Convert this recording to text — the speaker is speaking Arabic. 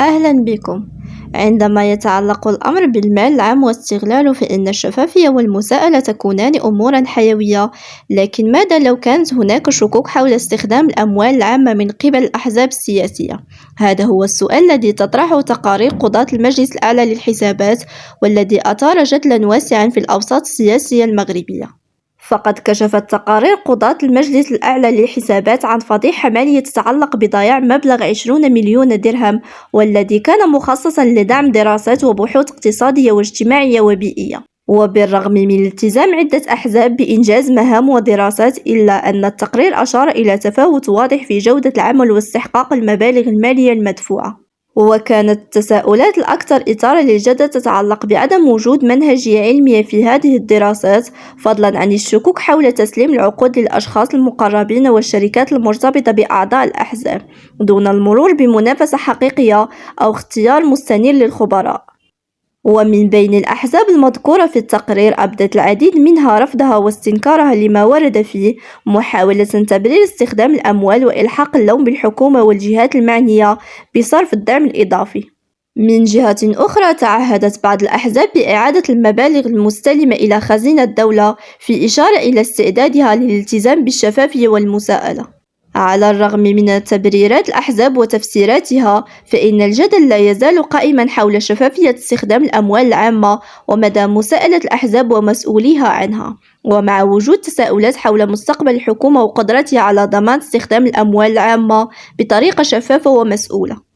أهلا بكم. عندما يتعلق الأمر بالمال العام واستغلاله، فإن الشفافية والمساءلة تكونان أمورا حيوية. لكن ماذا لو كانت هناك شكوك حول استخدام الأموال العامة من قبل الأحزاب السياسية؟ هذا هو السؤال الذي تطرحه تقارير قضاة المجلس الأعلى للحسابات، والذي أثار جدلا واسعا في الأوساط السياسية المغربية. فقد كشفت تقارير قضاة المجلس الأعلى للحسابات عن فضيحة مالية تتعلق بضياع مبلغ 20 مليون درهم، والذي كان مخصصا لدعم دراسات وبحوث اقتصادية واجتماعية وبيئية. وبالرغم من التزام عدة أحزاب بإنجاز مهام ودراسات، إلا أن التقرير أشار إلى تفاوت واضح في جودة العمل واستحقاق المبالغ المالية المدفوعة. وكانت التساؤلات الأكثر إثارة للجدل تتعلق بعدم وجود منهجية علمية في هذه الدراسات، فضلاً عن الشكوك حول تسليم العقود للأشخاص المقربين والشركات المرتبطة بأعضاء الأحزاب، دون المرور بمنافسة حقيقية أو اختيار مستنير للخبراء. ومن بين الأحزاب المذكورة في التقرير، أبدت العديد منها رفضها واستنكارها لما ورد فيه، محاولة تبرير استخدام الأموال وإلحاق اللوم بالحكومة والجهات المعنية بصرف الدعم الإضافي. من جهة أخرى، تعهدت بعض الأحزاب بإعادة المبالغ المستلمة إلى خزينة الدولة، في إشارة إلى استعدادها للالتزام بالشفافية والمساءلة. على الرغم من تبريرات الأحزاب وتفسيراتها، فإن الجدل لا يزال قائما حول شفافية استخدام الأموال العامة ومدى مساءلة الأحزاب ومسؤوليها عنها. ومع وجود تساؤلات حول مستقبل الحكومة وقدرتها على ضمان استخدام الأموال العامة بطريقة شفافة ومسؤولة.